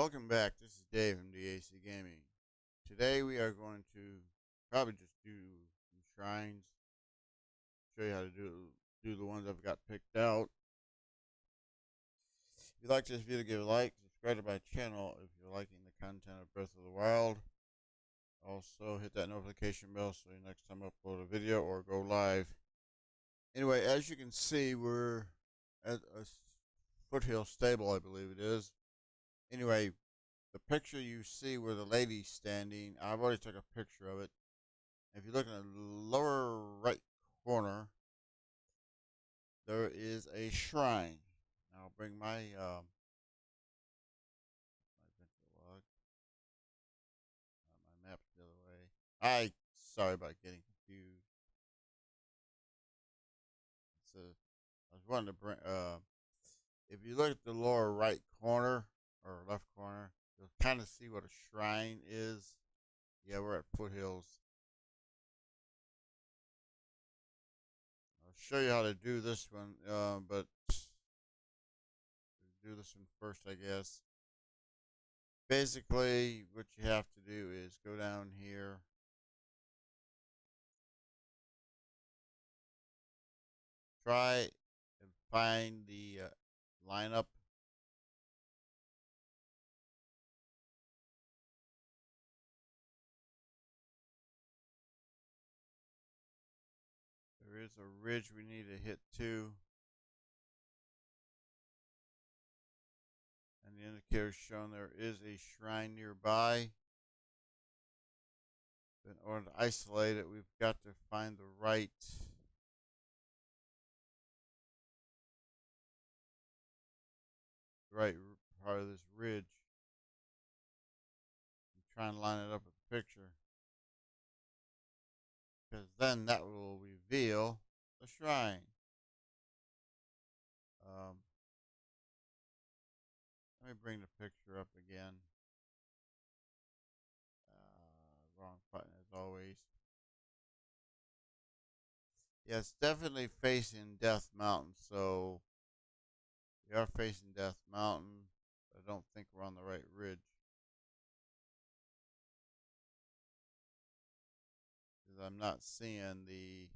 Welcome back. This is Dave from DAC Gaming. Today we are going to probably just do some shrines. Show you how to do the ones I've got picked out. If you like this video, give a like. Subscribe to my channel if you're liking the content of Breath of the Wild. Also hit that notification bell so next time I upload a video or go live. Anyway, as you can see, we're at a Foothills stable, I believe it is. Anyway, the picture you see where the lady's standing, I've already took a picture of it. If you look in the lower right corner, there is a shrine. Now I'll bring my adventure log, my map the other way. Sorry about getting confused. I was wanting to bring. If you look at the lower right corner or left corner, you'll kind of see what a shrine is. Yeah, we're at Foothills. I'll show you how to do this one, but do this one first, I guess. Basically, what you have to do is go down here. Try and find the lineup. There is a ridge we need to hit too. And the indicator is showing there is a shrine nearby. In order to isolate it, we've got to find the right part of this ridge. And try and line it up with the picture, because then that will reveal the shrine. Let me bring the picture up again. Wrong button as always. Yeah, it's definitely facing Death Mountain, so we are facing Death Mountain. I don't think we're on the right ridge. Because I'm not seeing the...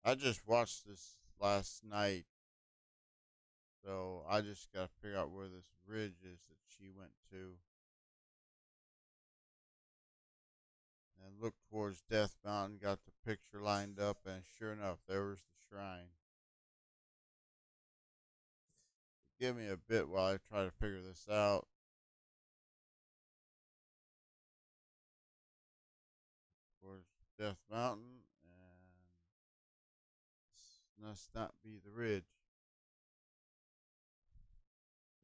I just watched this last night, so I just got to figure out where this ridge is that she went to. And look towards Death Mountain, got the picture lined up, and sure enough, there was the shrine. Give me a bit while I try to figure this out. Towards Death Mountain, and this must not be the ridge.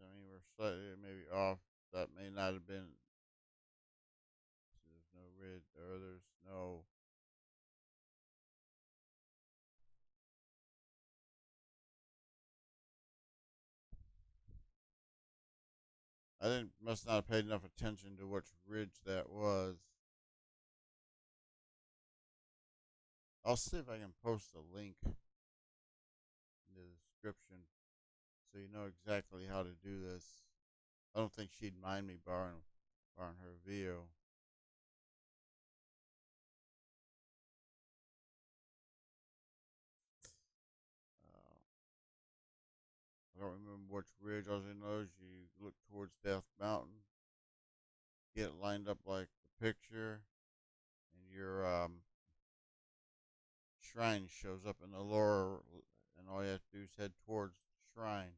I mean, we're slightly maybe off. That may not have been. There's no ridge, or there's no. Must not have paid enough attention to which ridge that was. I'll see if I can post a link in the description so you know exactly how to do this. I don't think she'd mind me borrowing her video. I don't remember which ridge. All I know is you look towards Death Mountain, get it lined up like the picture, and your shrine shows up in the lower, and all you have to do is head towards the shrine.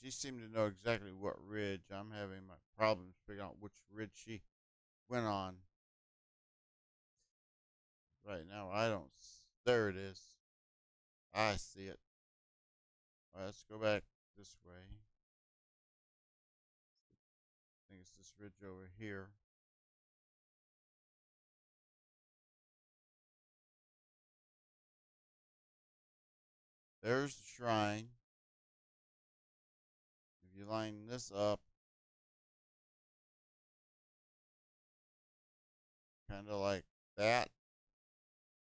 She seemed to know exactly what ridge. I'm having my problems figuring out which ridge she went on. Right now, I don't. There it is. I see it. All right, let's go back this way. I think it's this ridge over here. There's the shrine. If you line this up, kind of like that.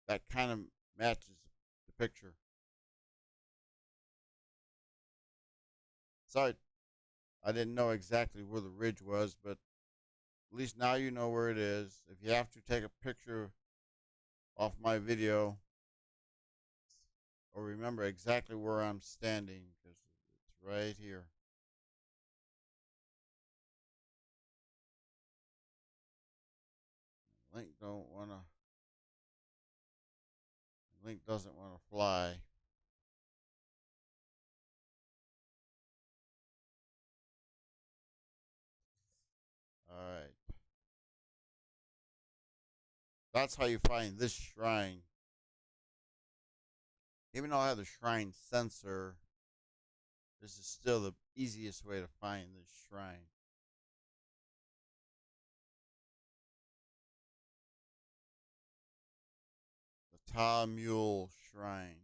That kind of matches the picture. Sorry, I didn't know exactly where the ridge was, but at least now you know where it is. If you have to take a picture off my video or remember exactly where I'm standing, because it's right here. Link don't wanna. Link doesn't want to fly. All right. That's how you find this shrine. Even though I have the shrine sensor, this is still the easiest way to find this shrine. The Tah Muhl Shrine.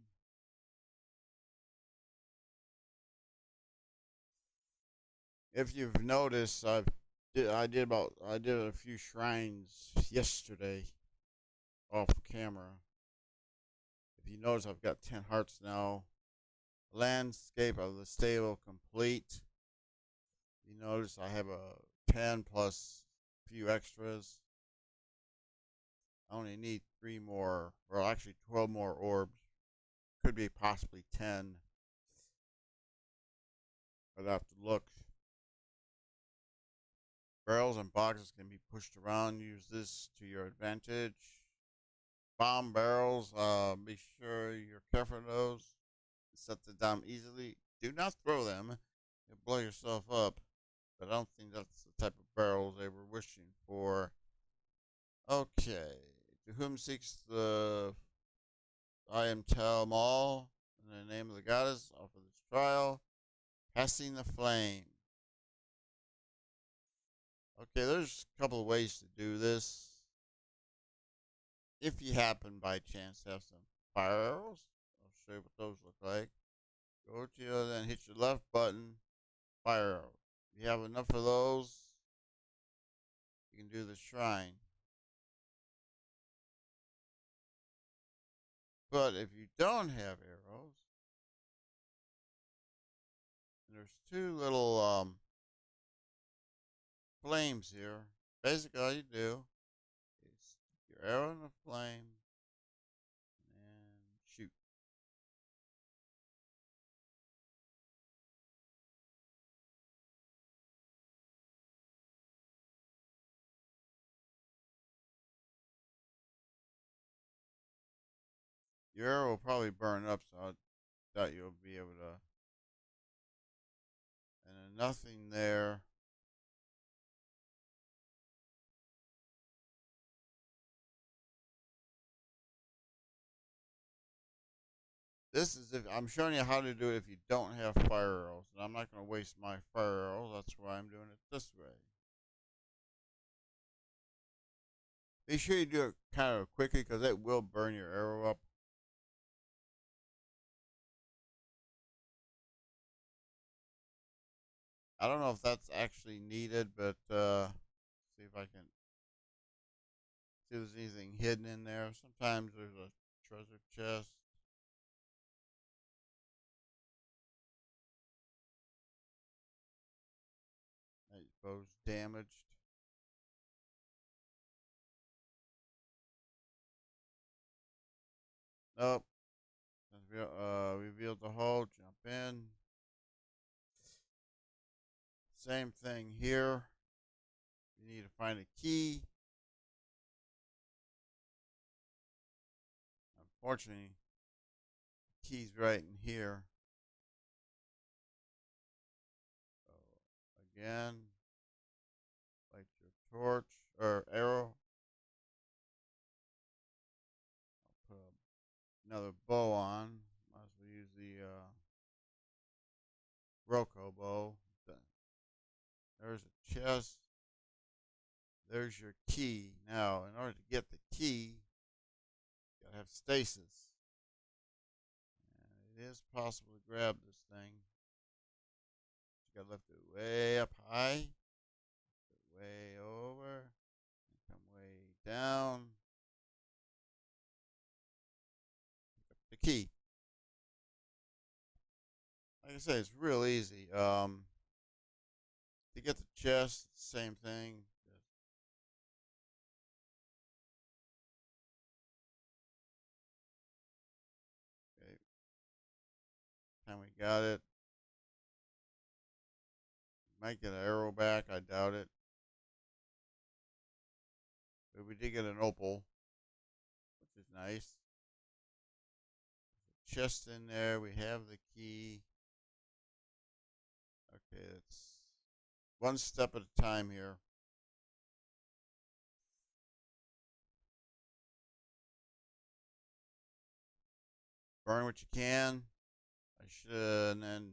If you've noticed, I did a few shrines yesterday off camera. If you notice, I've got 10 hearts now. Landscape of the stable complete. You notice I have a 10 plus a few extras. I only need 3 more, or actually 12 more orbs. Could be possibly 10. I'd have to look. Barrels and boxes can be pushed around. Use this to your advantage. Bomb barrels, be sure you're careful of those. Set them down easily. Do not throw them. You'll blow yourself up. But I don't think that's the type of barrels they were wishing for. Okay. To whom seeks the I am Tah Muhl, in the name of the goddess, offer this trial. Passing the flame. Okay, there's a couple of ways to do this. If you happen by chance to have some fire arrows, I'll show you what those look like. Go to the other and hit your left button, fire arrows. If you have enough of those, you can do the shrine. But if you don't have arrows, there's two little flames here. Basically, all you do is stick your arrow in the flame and shoot. Your arrow will probably burn up, so I doubt you'll be able to. And then nothing there. This is if I'm showing you how to do it if you don't have fire arrows, and I'm not going to waste my fire arrows. That's why I'm doing it this way. Be sure you do it kind of quickly because it will burn your arrow up. I don't know if that's actually needed, but see if I can see if there's anything hidden in there. Sometimes there's a treasure chest. That bow's damaged. Nope. Revealed the hole. Jump in. Same thing here. You need to find a key. Unfortunately, the key's right in here. So again, light your torch or arrow. I'll put another bow on. Might as well use the Roco bow. There's a chest. There's your key. Now, in order to get the key, you gotta have stasis. And it is possible to grab this thing. You gotta lift it way up high, lift it way over, and come way down. like I say, it's real easy. To get the chest, same thing. Okay, time we got it. Might get an arrow back. I doubt it. But we did get an opal, which is nice. Chest in there. We have the key. Okay, it's one step at a time here. Burn what you can. I should, and then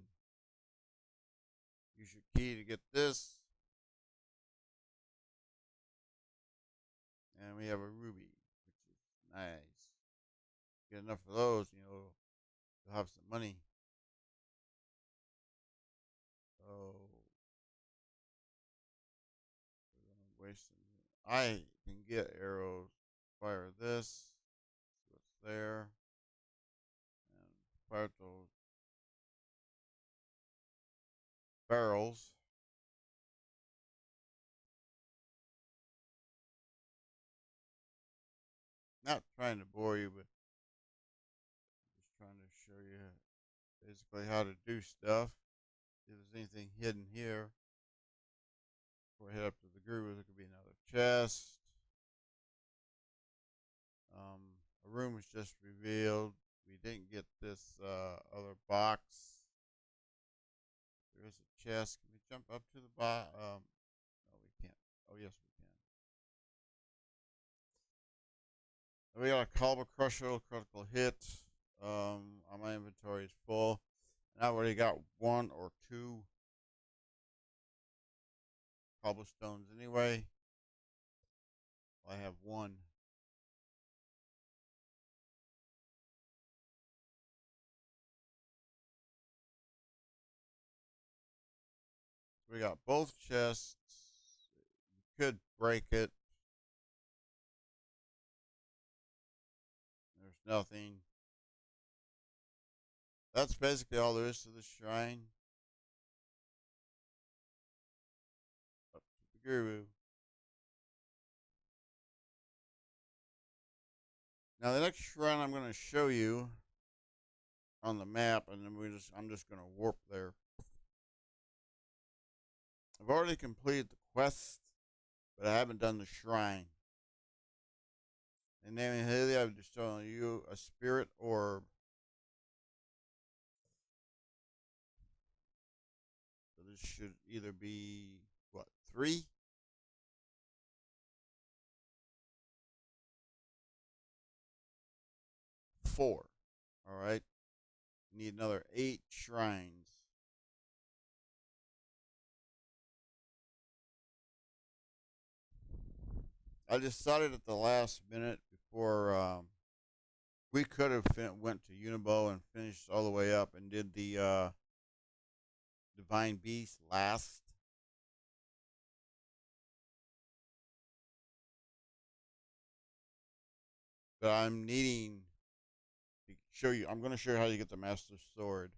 use your key to get this. And we have a ruby, which is nice. Get enough of those, you'll have some money. Oh, we're gonna waste some. I can get arrows. Fire this. So it's there. And fire those barrels. Not trying to bore you, but just trying to show you basically how to do stuff. If there's anything hidden here, before I head up to the guru, there could be another chest. A room was just revealed. We didn't get this other box. There is a chest. Can we jump up to the box? No, we can't. Oh, yes, we can. We got a Caliber Crusher, critical hit. My inventory is full. And I already got one or two cobblestones anyway. I have one. We got both chests. You could break it. There's nothing. That's basically all there is to the shrine. Up to the guru. Now the next shrine I'm going to show you on the map, and then I'm just going to warp there. I've already completed the quest, but I haven't done the shrine. And naming Hila, I've just shown you a spirit orb. So this should either be what, 3? Four. All right. Need another 8 shrines. I decided at the last minute before we could have went to Unibo and finished all the way up and did the Divine Beast last. But I'm needing to show you. I'm going to show you how you get the Master Sword.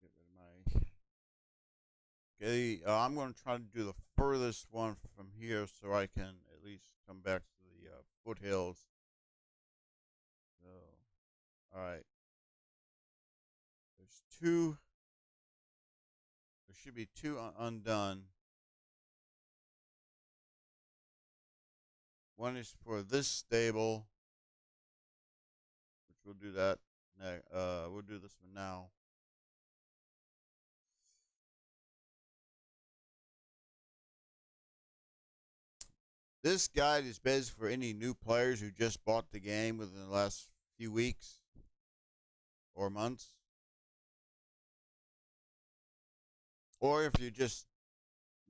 Get rid of my. Okay, I'm going to try to do the furthest one from here so I can at least come back to the foothills. So, all right. There's 2. There should be 2 undone. One is for this stable, which we'll do that. We'll do this one now. This guide is based for any new players who just bought the game within the last few weeks or months. Or if you're just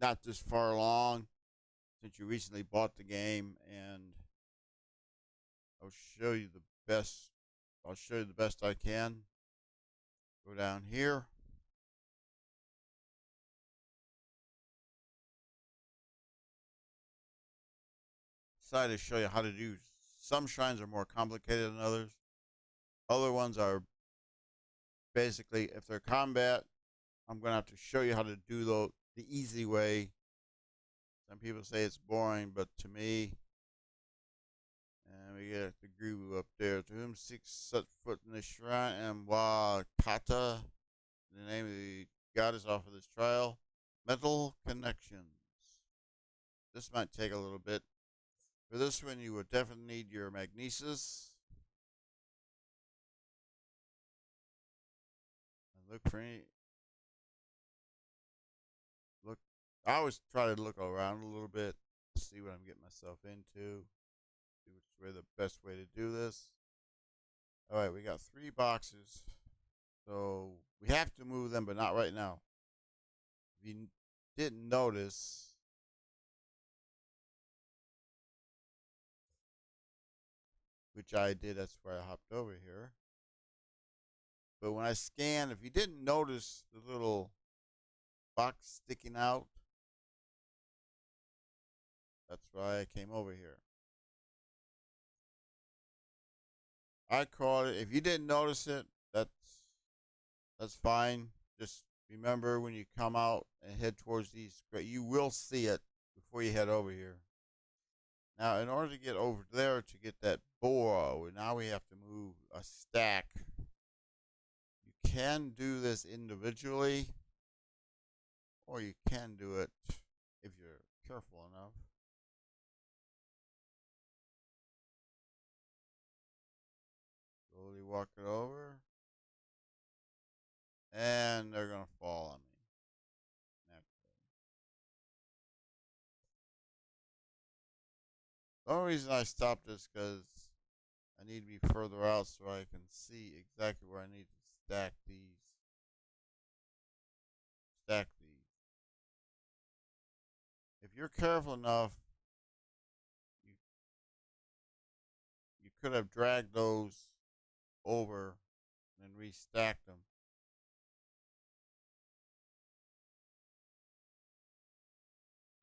not this far along since you recently bought the game, and I'll show you the best. I'll show you the best I can. Go down here. Decided to show you how to do. Some shrines are more complicated than others. Other ones are basically, if they're combat, I'm going to have to show you how to do the easy way. Some people say it's boring, but to me, and we get the guru up there. To whom seeks set foot in the shrine, and Katta, the name of the goddess offer this trial. Mental connections. This might take a little bit. For this one, you would definitely need your magnesis. And look for any. Look, I always try to look around a little bit, see what I'm getting myself into, see which way the best way to do this. All right, we got 3 boxes, so we have to move them, but not right now. If you didn't notice, which I did, that's why I hopped over here. But when I scan, if you didn't notice the little box sticking out, that's why I came over here. I caught it. If you didn't notice it, that's fine. Just remember when you come out and head towards these, you will see it before you head over here. Now, in order to get over there to get that boar, now we have to move a stack. You can do this individually, or you can do it if you're careful enough. Slowly walk it over. And they're going to fall on me. Naturally. The only reason I stopped is because I need to be further out so I can see exactly where I need to stack these. If you're careful enough, you you could have dragged those over and restacked them.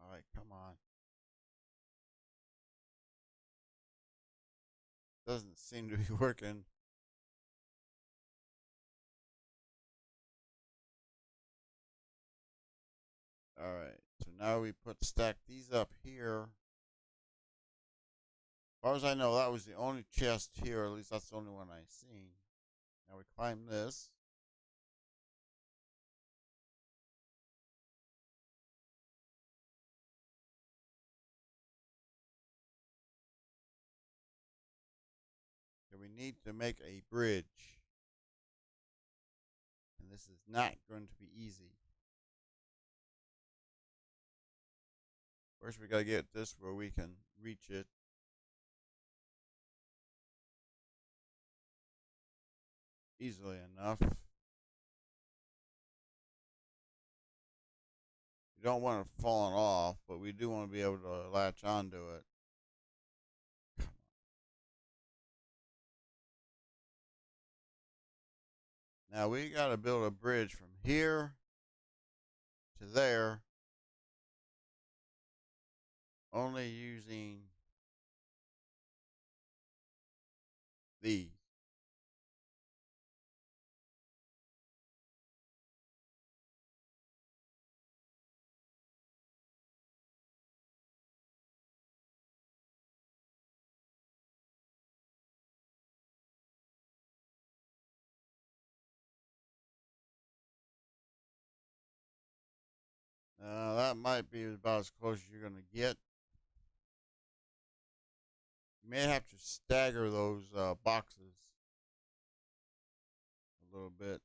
All right, come on. Doesn't seem to be working. All right, so now we stack these up here. As far as I know, that was the only chest here. At least that's the only one I seen. Now we climb this. Okay, we need to make a bridge. And this is not going to be easy. First, we got to get this where we can reach it. Easily enough. You don't want it falling off, but we do want to be able to latch onto it. Now we got to build a bridge from here to there, only using these. That might be about as close as you're going to get. You may have to stagger those boxes a little bit.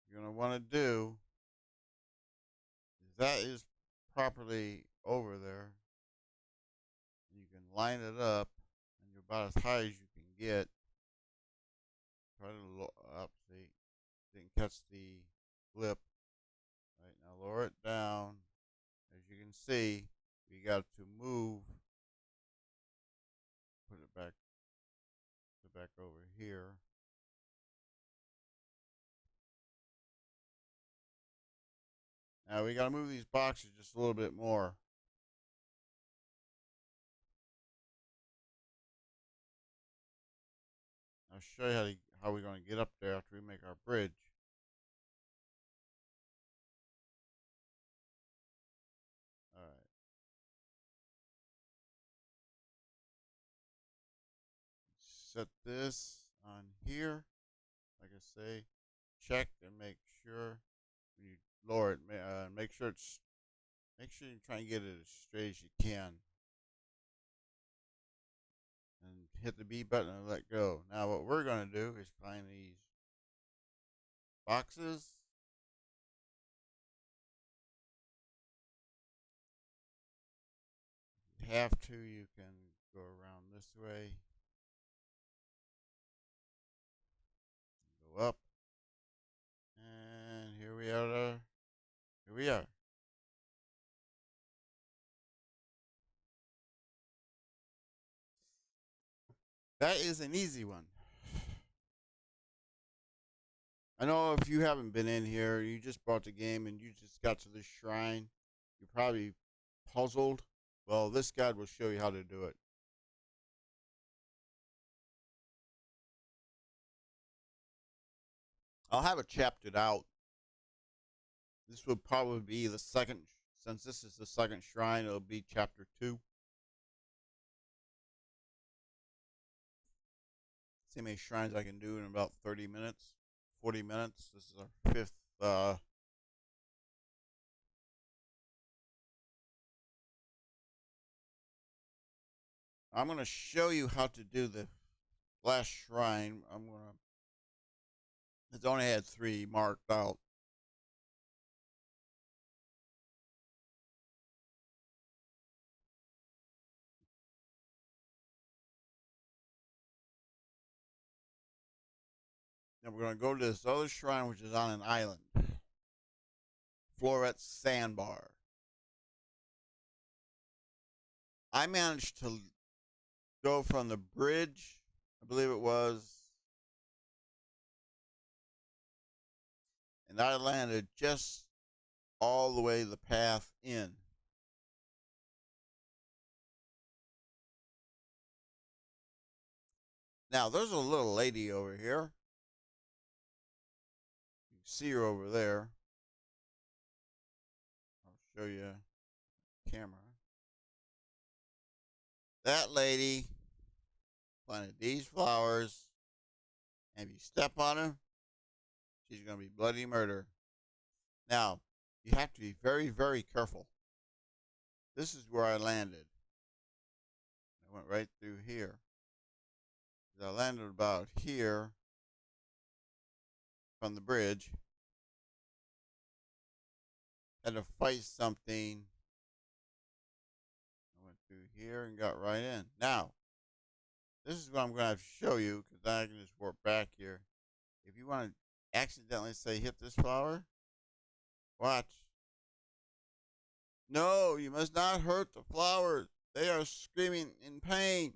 You're going to want to do is that is properly over there. You can line it up, and you're about as high as you can get. Try to look up. See, didn't catch the lip. Right now, lower it down. As you can see, we got to move. Put it back over here. Now we gotta move these boxes just a little bit more. I'll show you how we're gonna get up there after we make our bridge. All right. Set this on here. Like I say, check and make sure when you lower it, make sure you try and get it as straight as you can, and hit the B button and let go. Now what we're gonna do is climb these boxes. If you have to, you can go around this way, go up, and here we are. Here we are. That is an easy one. I know if you haven't been in here, you just bought the game and you just got to this shrine, you're probably puzzled. Well, this guide will show you how to do it. I'll have it chaptered out. This would probably be the second, since this is the second shrine, it'll be chapter 2. See how many shrines I can do in about 30 minutes, 40 minutes. This is our 5th. I'm going to show you how to do the last shrine. It's only had 3 marked out. Now we're going to go to this other shrine, which is on an island. Floret Sandbar. I managed to go from the bridge, I believe it was, and I landed just all the way the path in. Now, there's a little lady over here. You can see her over there. I'll show you the camera. That lady planted these flowers, and if you step on her, she's going to be bloody murder. Now, you have to be very, very careful. This is where I landed. I went right through here. I landed about here from the bridge. Had to fight something. I went through here and got right in. Now, this is what I'm going to have to show you, because I can just warp back here. If you want to accidentally say hit this flower, watch. No, you must not hurt the flowers. They are screaming in pain.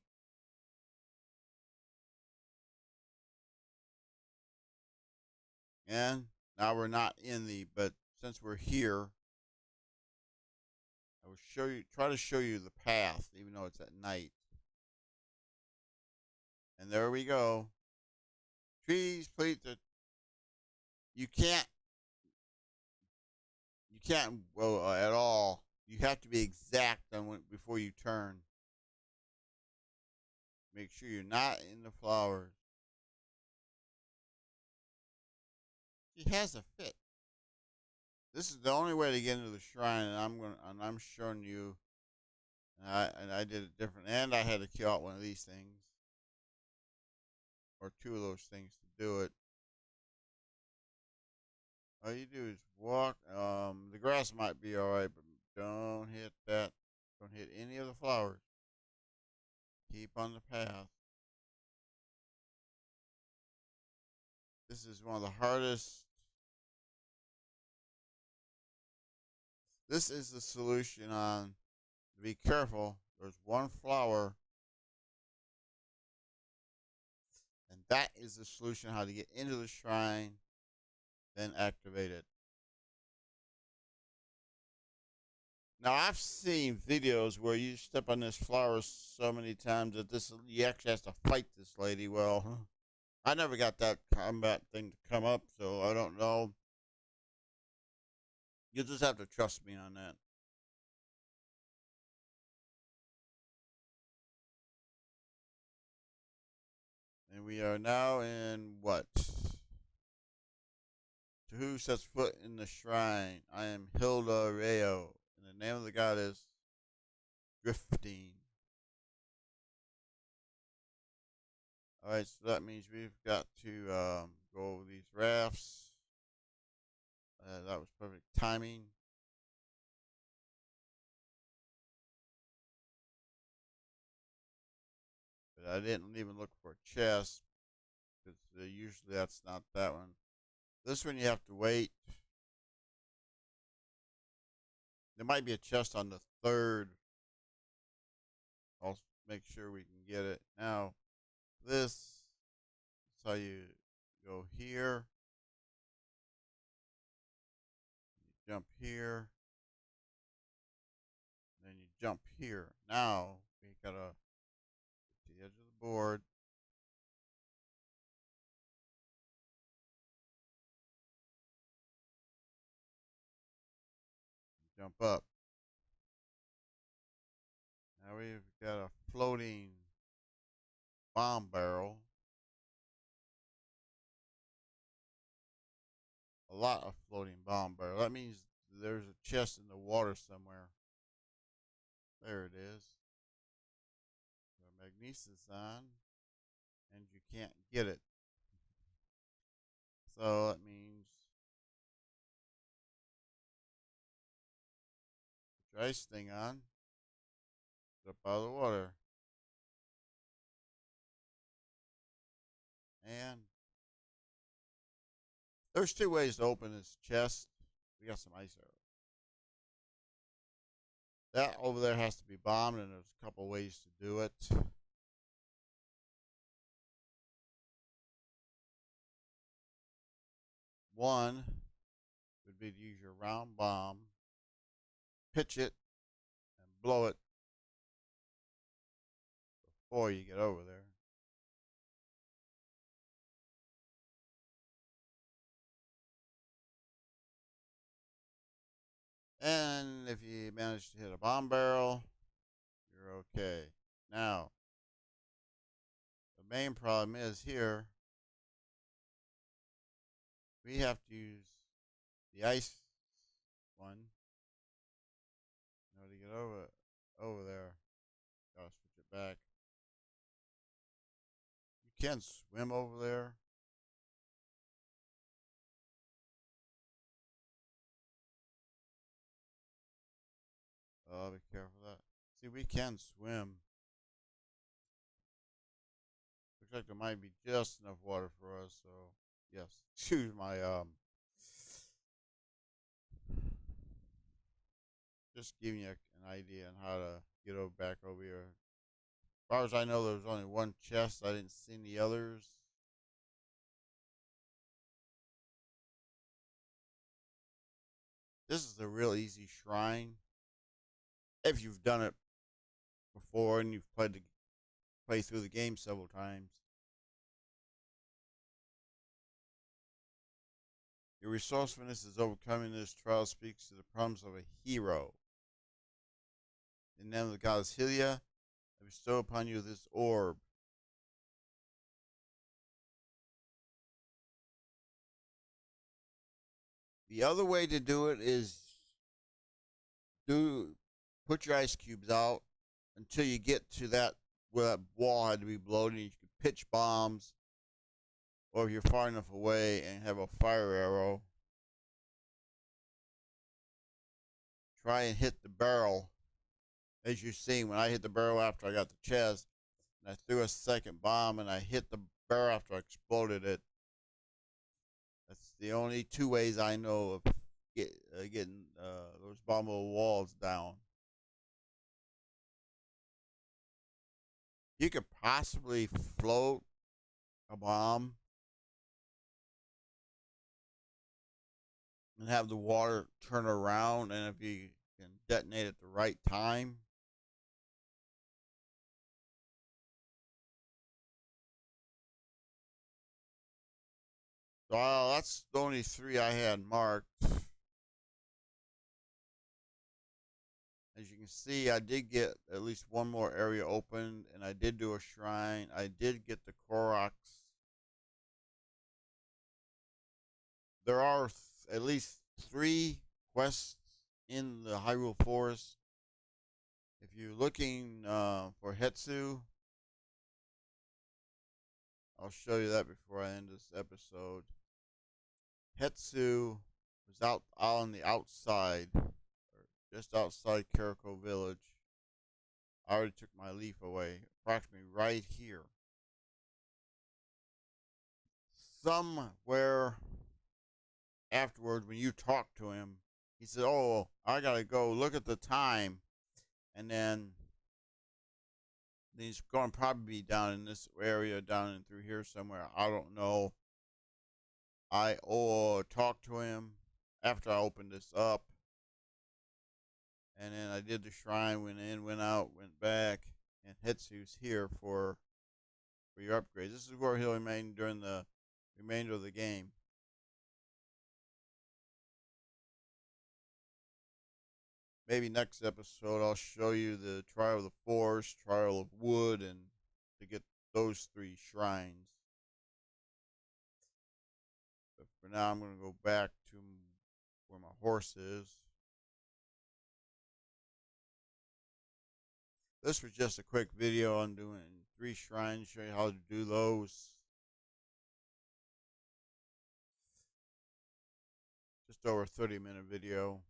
And now we're not in but since we're here, I will try to show you the path, even though it's at night. And there we go. Trees, please. You can't well, at all. You have to be exact on before you turn. Make sure you're not in the flowers. She has a fit. This is the only way to get into the shrine, and I'm showing you. And I did it different, and I had to kill out one of these things, or 2 of those things to do it. All you do is walk. The grass might be all right, but don't hit that. Don't hit any of the flowers. Keep on the path. This is one of the hardest. This is the solution on. Be careful. There's one flower, and that is the solution how to get into the shrine, then activate it. Now I've seen videos where you step on this flower so many times that this you actually have to fight this lady. Well, I never got that combat thing to come up, so I don't know. You just have to trust me on that. And we are now in what? To who sets foot in the shrine? I am Hila Roe, and the name of the goddess drifting. All right, so that means we've got to go over these rafts. That was perfect timing. But I didn't even look for a chest because usually that's not that one. This one you have to wait. There might be a chest on the third. I'll make sure we can get it. Now, this is how you go here. You jump here. Then you jump here. Now, we gotta get to the edge of the board. Jump up. Now we've got a floating bomb barrel. A lot of floating bomb barrel. That means there's a chest in the water somewhere. There it is. The magnesis on, and you can't get it. So that means put your ice thing on. Up out of the water. And there's two ways to open this chest. We got some ice arrows. That over there has to be bombed, and there's a couple ways to do it. One would be to use your round bomb, pitch it, and blow it before you get over there. And if you manage to hit a bomb barrel, you're okay. Now, the main problem is here, we have to use the ice one in order to get over there. Gotta switch it back. You can swim over there. Oh, be careful of that. See, we can swim. Looks like there might be just enough water for us, so yes. Excuse my just giving you an idea on how to get back over here. As far as I know, there was only one chest. I didn't see any others. This is a real easy shrine. If you've done it before and you've played through the game several times. Your resourcefulness is overcoming this trial speaks to the problems of a hero. In the name of the goddess Hila, I bestow upon you this orb. The other way to do it is put your ice cubes out until you get to that where that wall had to be blown, and you can pitch bombs, or if you're far enough away and have a fire arrow, try and hit the barrel. As you see, when I hit the barrel after I got the chest, and I threw a second bomb and I hit the barrel after I exploded it. That's the only two ways I know of getting those bombable walls down. You could possibly float a bomb and have the water turn around, and if you can detonate at the right time. So that's the only 3 I had marked. As you can see, I did get at least one more area opened, and I did do a shrine. I did get the Koroks. There are at least 3 quests in the Hyrule Forest. If you're looking for Hetsu, I'll show you that before I end this episode. Hetsu was out on the outside, or just outside Kariko Village. I already took my leaf away, approximately right here. Somewhere afterwards, when you talk to him, he said, "Oh, I gotta go look at the time," and then he's going to probably be down in this area, down in through here somewhere. I don't know. I talked to him after I opened this up, and then I did the shrine, went in, went out, went back, and Hetsu's here for your upgrades. This is where he'll remain during the remainder of the game. Maybe next episode I'll show you the Trial of the Forest, Trial of Wood, and to get those 3 shrines. But for now, I'm going to go back to where my horse is. This was just a quick video on doing 3 shrines, show you how to do those. Just over a 30-minute video.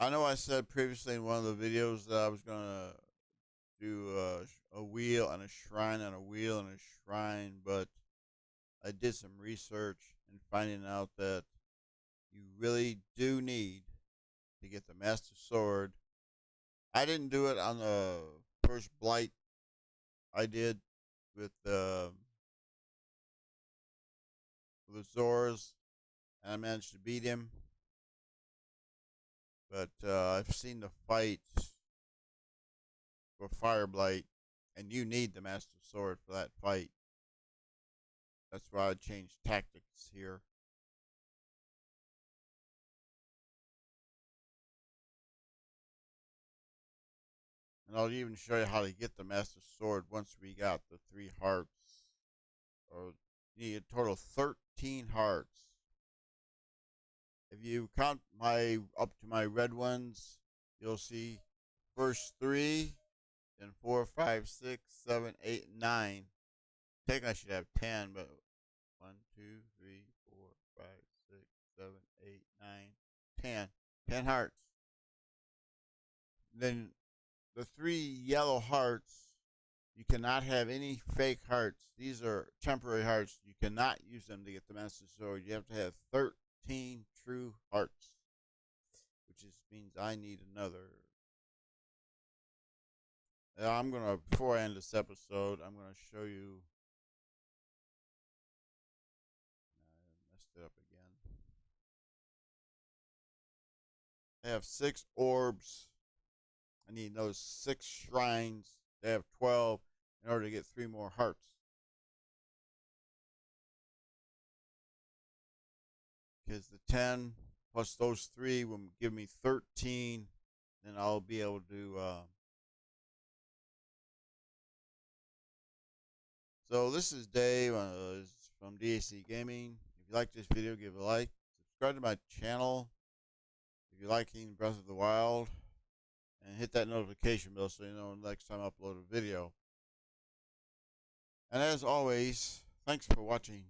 I know I said previously in one of the videos that I was going to do a wheel and a shrine and a wheel and a shrine, but I did some research and finding out that you really do need to get the Master Sword. I didn't do it on the first Blight I did with the Zoras, and I managed to beat him. But I've seen the fight for Fire Blight, and you need the Master Sword for that fight. That's why I changed tactics here. And I'll even show you how to get the Master Sword once we got the 3 hearts. Or you need a total of 13 hearts. If you count up to my red ones, you'll see first 3, then 4, 5, 6, 7, 8, 9. I think I should have 10, but 1, 2, 3, 4, 5, 6, 7, 8, 9, 10. 10 hearts. Then the 3 yellow hearts, you cannot have any fake hearts. These are temporary hearts. You cannot use them to get the Master Sword. You have to have 13 true hearts, which means I need another. I'm going to, before I end this episode, I'm going to show you. I messed it up again. I have 6 orbs. I need those 6 shrines. They have 12 in order to get 3 more hearts. Because the 10 plus those 3 will give me 13. Then I'll be able to. So this is Dave from DAC Gaming. If you like this video, give it a like. Subscribe to my channel if you're liking Breath of the Wild. And hit that notification bell so you know next time I upload a video. And as always, thanks for watching.